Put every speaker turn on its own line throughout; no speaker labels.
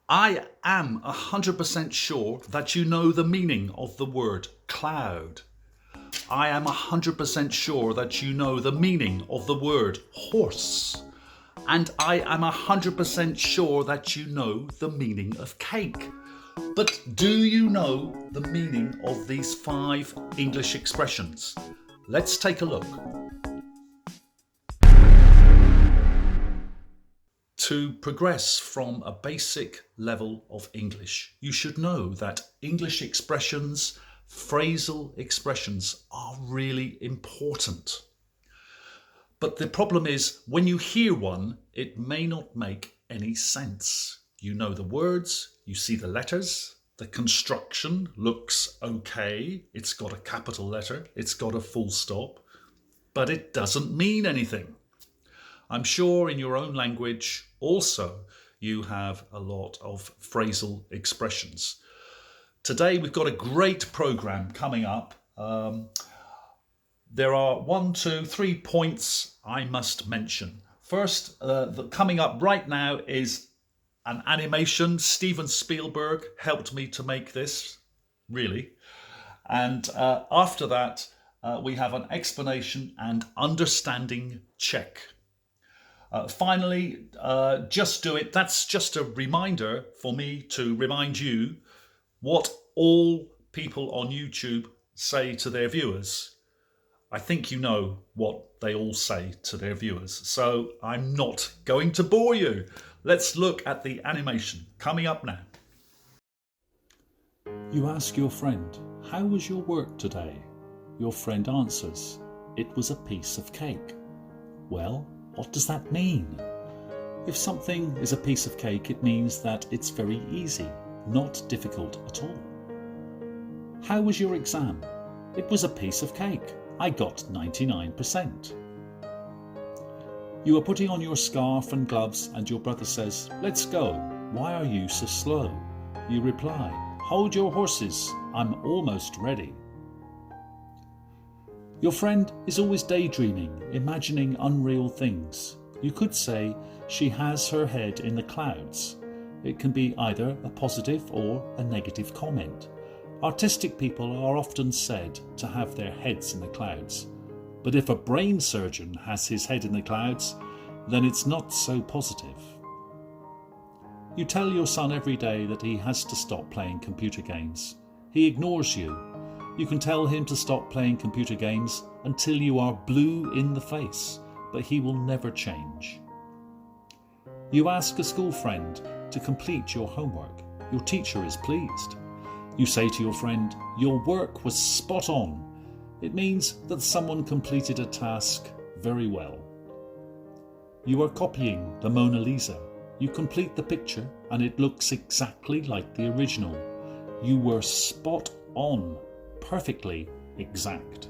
I am 100% sure that you know the meaning of the word cloud. I am 100% sure that you know the meaning of the word horse. And I am 100% sure that you know the meaning of cake. But do you know the meaning of these 5 English expressions? Let's take a look. To progress from a basic level of English, you should know that English expressions, phrasal expressions are really important. But the problem is, when you hear one, it may not make any sense. You know the words, you see the letters, the construction looks okay, it's got a capital letter, it's got a full stop, but it doesn't mean anything. I'm sure in your own language also you have a lot of phrasal expressions. Today we've got a great program coming up. There are 1, 2, 3 points I must mention. First, coming up right now is an animation. Steven Spielberg helped me to make this, really. And after that, we have an explanation and understanding check. Finally, just do it. That's just a reminder for me to remind you what all people on YouTube say to their viewers. I think you know what they all say to their viewers, so I'm not going to bore you. Let's look at the animation coming up now.
You ask your friend, "How was your work today?" Your friend answers, "It was a piece of cake." Well, what does that mean? If something is a piece of cake, it means that it's very easy, not difficult at all. How was your exam? It was a piece of cake. I got 99%. You are putting on your scarf and gloves and your brother says, "Let's go. Why are you so slow?" You reply, "Hold your horses. I'm almost ready." Your friend is always daydreaming, imagining unreal things. You could say, "She has her head in the clouds." It can be either a positive or a negative comment. Artistic people are often said to have their heads in the clouds. But if a brain surgeon has his head in the clouds, then it's not so positive. You tell your son every day that he has to stop playing computer games. He ignores you. You can tell him to stop playing computer games until you are blue in the face, but he will never change. You ask a school friend to complete your homework. Your teacher is pleased. You say to your friend, "Your work was spot on." It means that someone completed a task very well. You are copying the Mona Lisa. You complete the picture and it looks exactly like the original. You were spot on. Perfectly exact.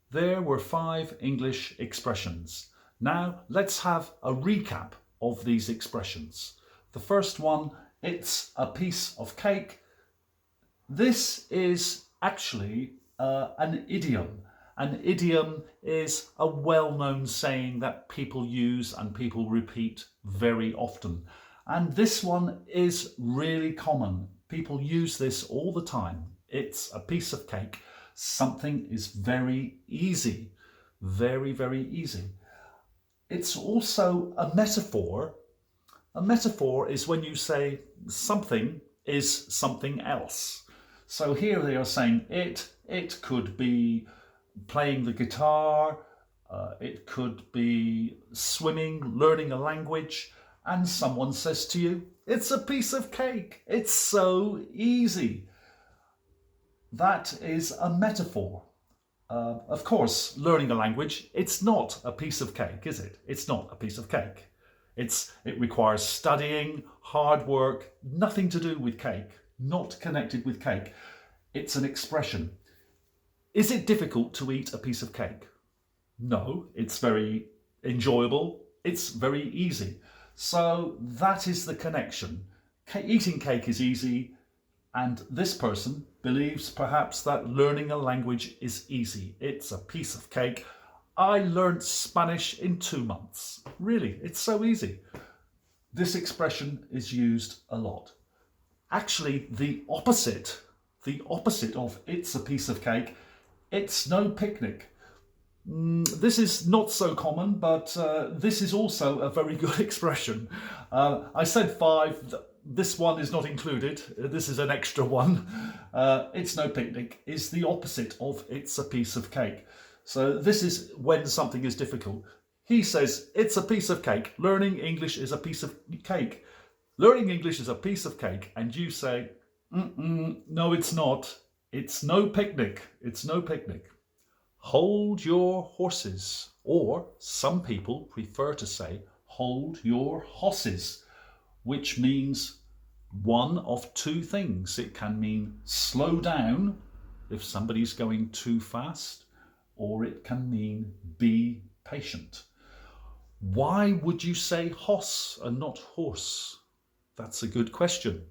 There were 5 English expressions. Now let's have a recap of these expressions. The first one, it's a piece of cake. This is actually an idiom. An idiom is a well-known saying that people use and people repeat very often. And this one is really common. People use this all the time. It's a piece of cake. Something is very easy. Very, very easy. It's also a metaphor. A metaphor is when you say something is something else. So here they are saying it could be playing the guitar, it could be swimming, learning a language, and someone says to you, "It's a piece of cake. It's so easy." That is a metaphor. Of course, learning a language, it's not a piece of cake, is it? It's not a piece of cake. It requires studying, hard work, nothing to do with cake, not connected with cake. It's an expression. Is it difficult to eat a piece of cake? No, it's very enjoyable. It's very easy. So that is the connection. Eating cake is easy, and this person believes perhaps that learning a language is easy. It's a piece of cake. I learned Spanish in 2 months. Really, it's so easy. This expression is used a lot. Actually, the opposite of it's a piece of cake, it's no picnic. This is not so common, but this is also a very good expression. I said 5, this one is not included, this is an extra one. It's no picnic is the opposite of it's a piece of cake. So this is when something is difficult. He says, it's a piece of cake. Learning English is a piece of cake. Learning English is a piece of cake. And you say, no, it's not. It's no picnic. It's no picnic. Hold your horses. Or some people prefer to say, hold your hosses, which means one of two things. It can mean slow down if somebody's going too fast, or it can mean be patient. Why would you say hoss and not horse? That's a good question.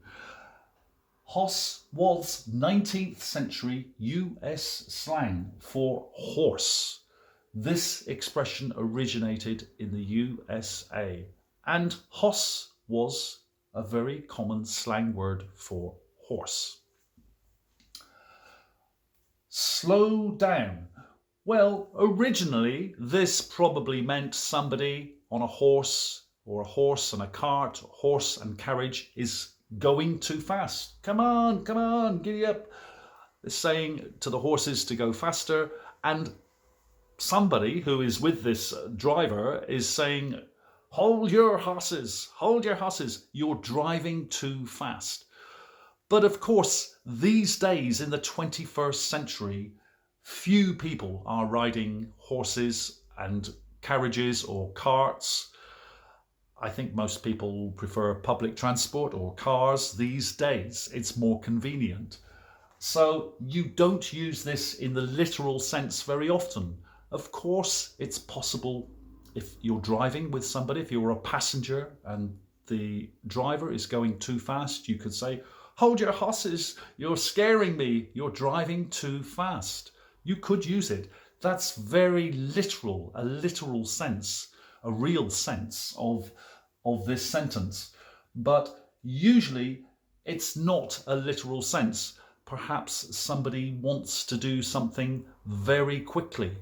Hoss was 19th century US slang for horse. This expression originated in the USA, and hoss was a very common slang word for horse. Slow down. Well, originally this probably meant somebody on a horse, or a horse and a cart, horse and carriage is going too fast. Come on, giddy up. It's saying to the horses to go faster, and somebody who is with this driver is saying, hold your horses, you're driving too fast. But of course, these days in the 21st century, few people are riding horses and carriages or carts. I think most people prefer public transport or cars these days. It's more convenient. So you don't use this in the literal sense very often. Of course, it's possible if you're driving with somebody, if you're a passenger and the driver is going too fast, you could say, hold your horses, you're scaring me, you're driving too fast. You could use it. That's very literal, a literal sense, a real sense of this sentence. But usually it's not a literal sense. Perhaps somebody wants to do something very quickly,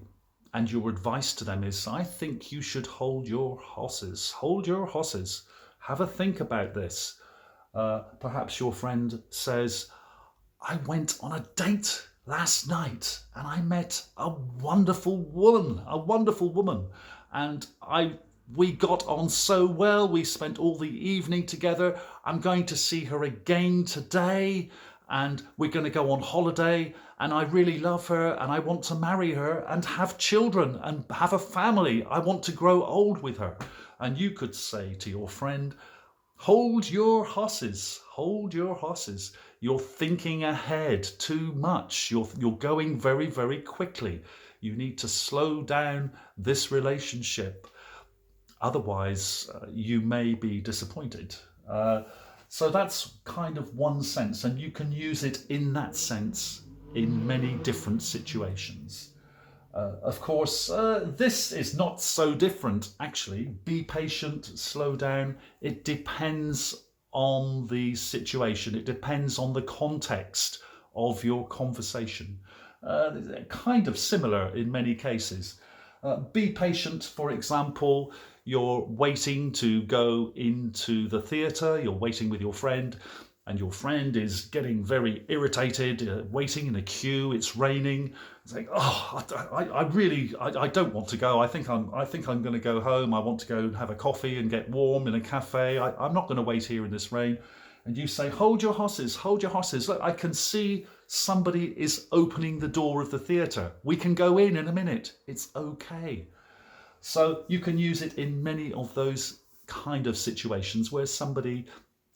and your advice to them is, I think you should hold your horses. Hold your horses. Have a think about this. Perhaps your friend says, I went on a date last night and I met a wonderful woman, and we got on so well. We spent all the evening together. I'm going to see her again today, and we're going to go on holiday, and I really love her and I want to marry her and have children and have a family. I want to grow old with her. And you could say to your friend, hold your horses, hold your horses. You're thinking ahead too much. You're going very, very quickly. You need to slow down this relationship. Otherwise, you may be disappointed. So that's kind of one sense, and you can use it in that sense in many different situations. Of course, this is not so different, actually. Be patient, slow down. It depends on the situation. It depends on the context of your conversation. Kind of similar in many cases. Be patient, for example, you're waiting to go into the theatre, you're waiting with your friend, and your friend is getting very irritated, waiting in a queue, it's raining. It's like, oh, I don't want to go. I think I'm going to go home. I want to go and have a coffee and get warm in a cafe. I'm not going to wait here in this rain. And you say, hold your horses, hold your horses. Look, I can see somebody is opening the door of the theatre. We can go in a minute. It's okay. So you can use it in many of those kind of situations where somebody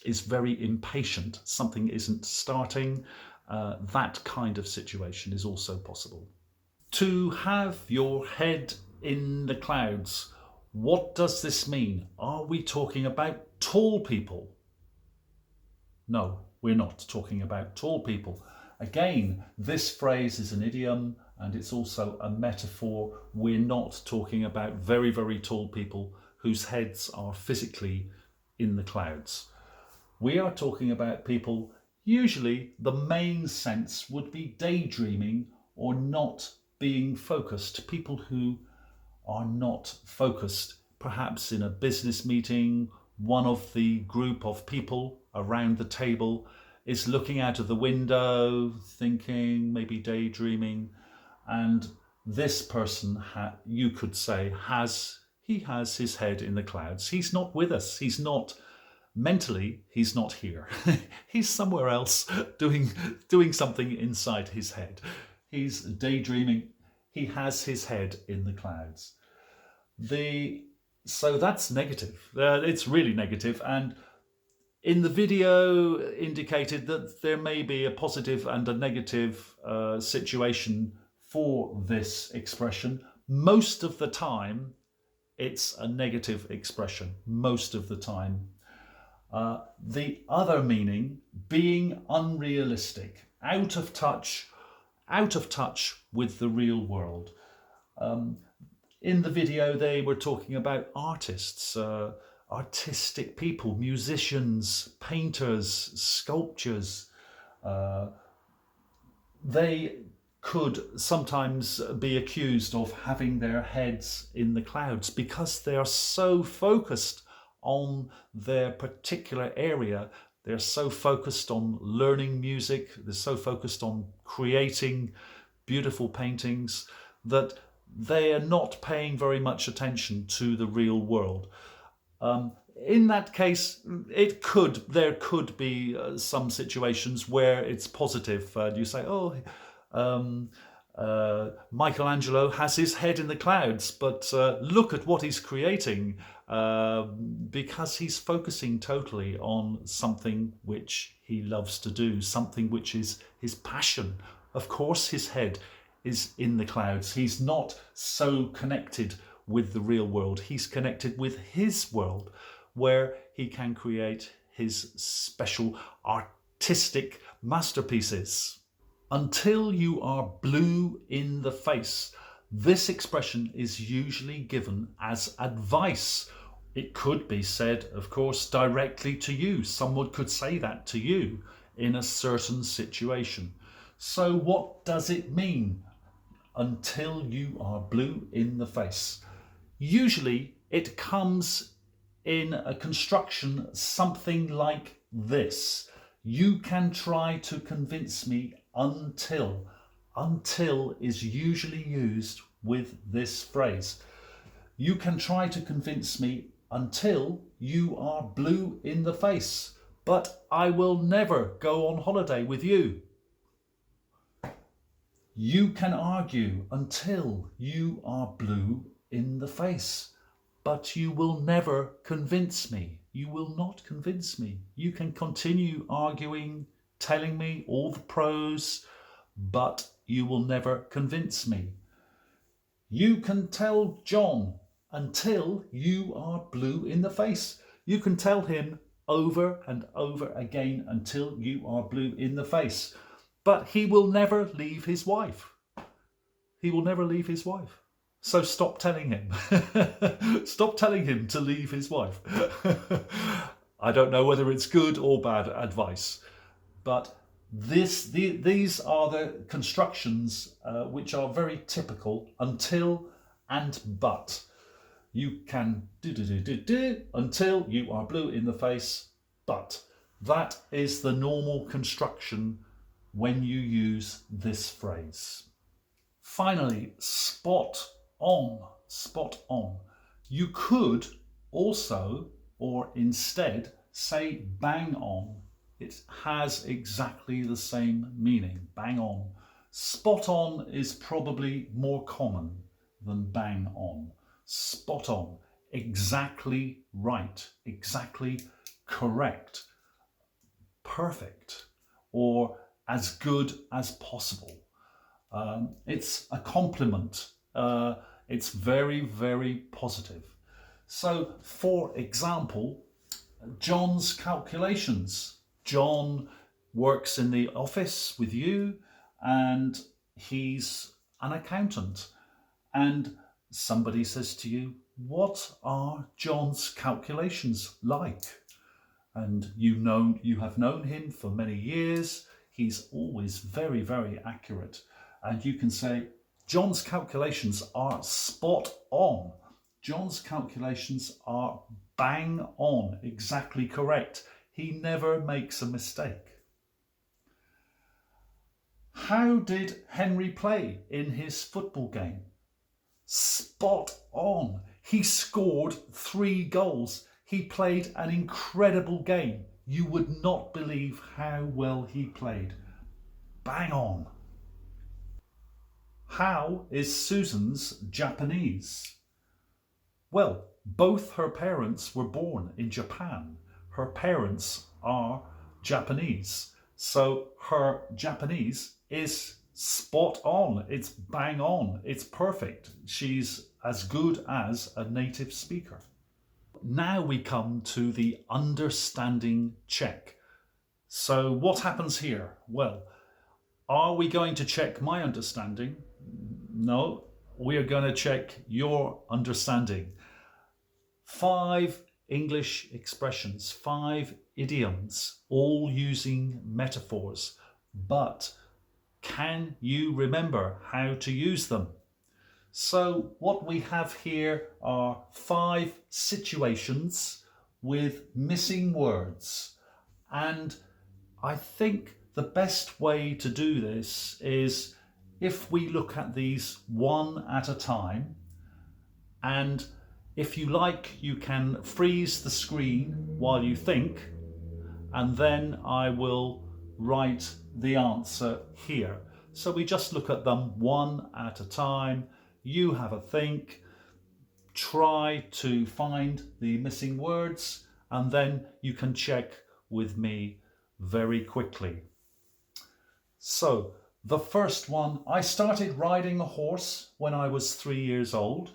is very impatient, something isn't starting. That kind of situation is also possible. To have your head in the clouds. What does this mean? Are we talking about tall people? No, we're not talking about tall people. Again, this phrase is an idiom and it's also a metaphor. We're not talking about very, very tall people whose heads are physically in the clouds. We are talking about people, usually the main sense would be daydreaming or not being focused. People who are not focused, perhaps in a business meeting, one of the group of people around the table is looking out of the window, thinking, maybe daydreaming, and this person, you could say, has his head in the clouds. He's not with us. He's not mentally. He's not here. He's somewhere else doing something inside his head. He's daydreaming. He has his head in the clouds. So that's negative. It's really negative. And in the video indicated that there may be a positive and a negative situation for this expression. Most of the time, it's a negative expression. Most of the time. The other meaning, being unrealistic, out of touch with the real world. In the video, they were talking about artists, artistic people, musicians, painters, sculptors. They could sometimes be accused of having their heads in the clouds because they are so focused on their particular area. They're so focused on learning music. They're so focused on creating beautiful paintings that they are not paying very much attention to the real world. In that case, there could be some situations where it's positive. You say, Michelangelo has his head in the clouds, but look at what he's creating, because he's focusing totally on something which he loves to do, something which is his passion. Of course, his head is in the clouds. He's not so connected with the real world. He's connected with his world, where he can create his special artistic masterpieces. Until you are blue in the face. This expression is usually given as advice. It could be said, of course, directly to you. Someone could say that to you in a certain situation. So what does it mean? Until you are blue in the face. Usually it comes in a construction something like this. You can try to convince me until. Until is usually used with this phrase. You can try to convince me until you are blue in the face, but I will never go on holiday with you. You can argue until you are blue in the face, but you will never convince me. You will not convince me. You can continue arguing, telling me all the pros, but you will never convince me. You can tell John until you are blue in the face. You can tell him over and over again until you are blue in the face. But he will never leave his wife. He will never leave his wife. So stop telling him. Stop telling him to leave his wife. I don't know whether it's good or bad advice, but these are the constructions which are very typical. Until and but. You can do until you are blue in the face, but. That is the normal construction when you use this phrase. Finally, spot on, spot on. You could also, or instead, say bang on. It has exactly the same meaning, bang on. Spot on is probably more common than bang on. Spot on, exactly right, exactly correct, perfect, or as good as possible. It's a compliment. It's very, very positive. So, for example, John's calculations. John works in the office with you and he's an accountant. And somebody says to you, what are John's calculations like? and you have known him for many years. He's always very, very accurate. And you can say, John's calculations are spot on. John's calculations are bang on, exactly correct. He never makes a mistake. How did Henry play in his football game? Spot on. He scored 3 goals. He played an incredible game. You would not believe how well he played. Bang on. How is Susan's Japanese? Well, both her parents were born in Japan. Her parents are Japanese. So her Japanese is spot on. It's bang on. It's perfect. She's as good as a native speaker. Now we come to the understanding check. So what happens here? Well, are we going to check my understanding? No, we are going to check your understanding. 5 English expressions, 5 idioms, all using metaphors. But can you remember how to use them? So what we have here are 5 situations with missing words. And I think the best way to do this is if we look at these one at a time, and if you like, you can freeze the screen while you think, and then I will write the answer here. So we just look at them one at a time. You have a think, try to find the missing words, and then you can check with me very quickly. So the first one, I started riding a horse when I was 3 years old.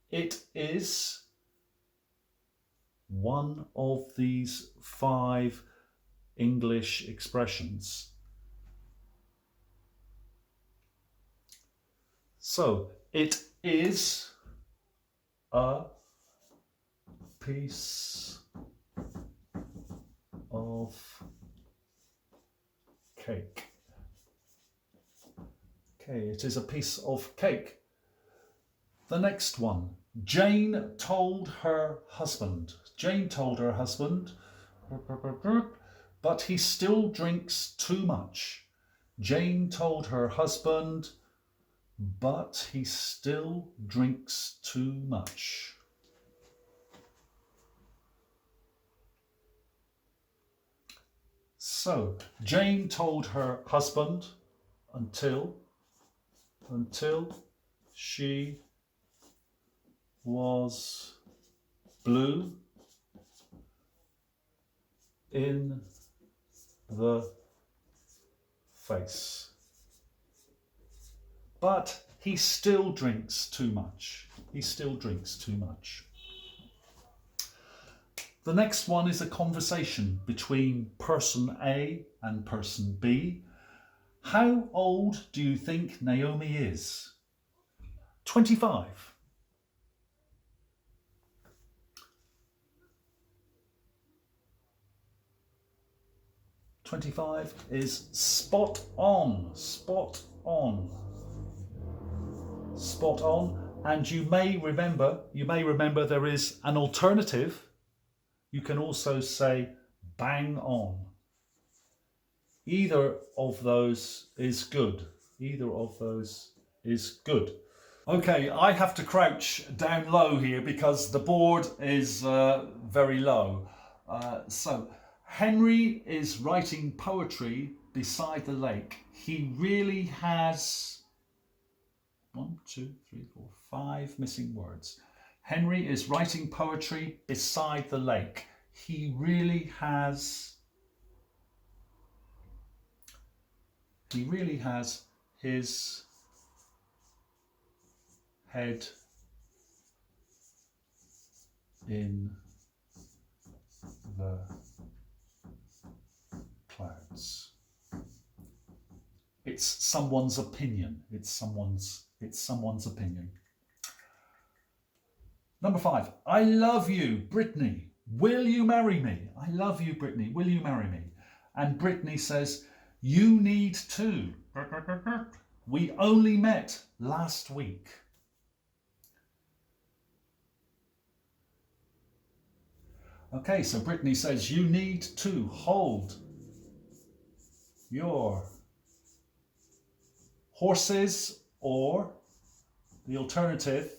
It is one of these 5 English expressions. So it is a piece of cake. Okay, it is a piece of cake. The next one, Jane told her husband. Jane told her husband, but he still drinks too much. Jane told her husband, but he still drinks too much. So, Jane told her husband until she was blue in the face. But he still drinks too much. He still drinks too much. The next one is a conversation between person A and person B. How old do you think Naomi is? 25. 25 is spot on, spot on. Spot on. And you may remember there is an alternative. You can also say bang on. Either of those is good. Either of those is good. Okay, I have to crouch down low here because the board is very low. So Henry is writing poetry beside the lake. He really has 5 missing words. Henry is writing poetry beside the lake. He really has his head in the clouds. It's someone's opinion. It's someone's opinion. Number 5. I love you, Brittany. will you marry me? I love you, Brittany. Will you marry me? And Brittany says, you need to. We only met last week. Okay, so Brittany says, you need to hold your horses, or the alternative,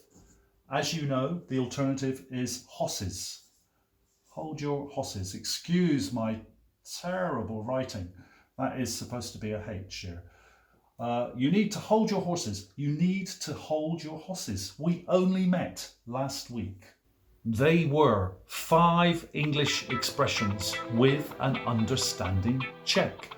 as you know, the alternative is hosses. Hold your horses. Excuse my terrible writing. That is supposed to be a H here. You need to hold your horses. You need to hold your horses. We only met last week. They were 5 English expressions with an understanding check.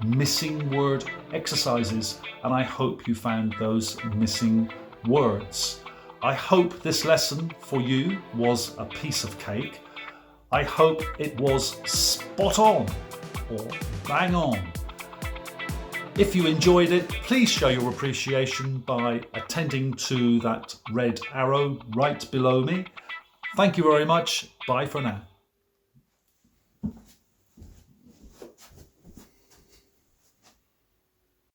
Missing word exercises, and I hope you found those missing words. I hope this lesson for you was a piece of cake. I hope it was spot on or bang on. If you enjoyed it, please show your appreciation by attending to that red arrow right below me. Thank you very much. Bye for now.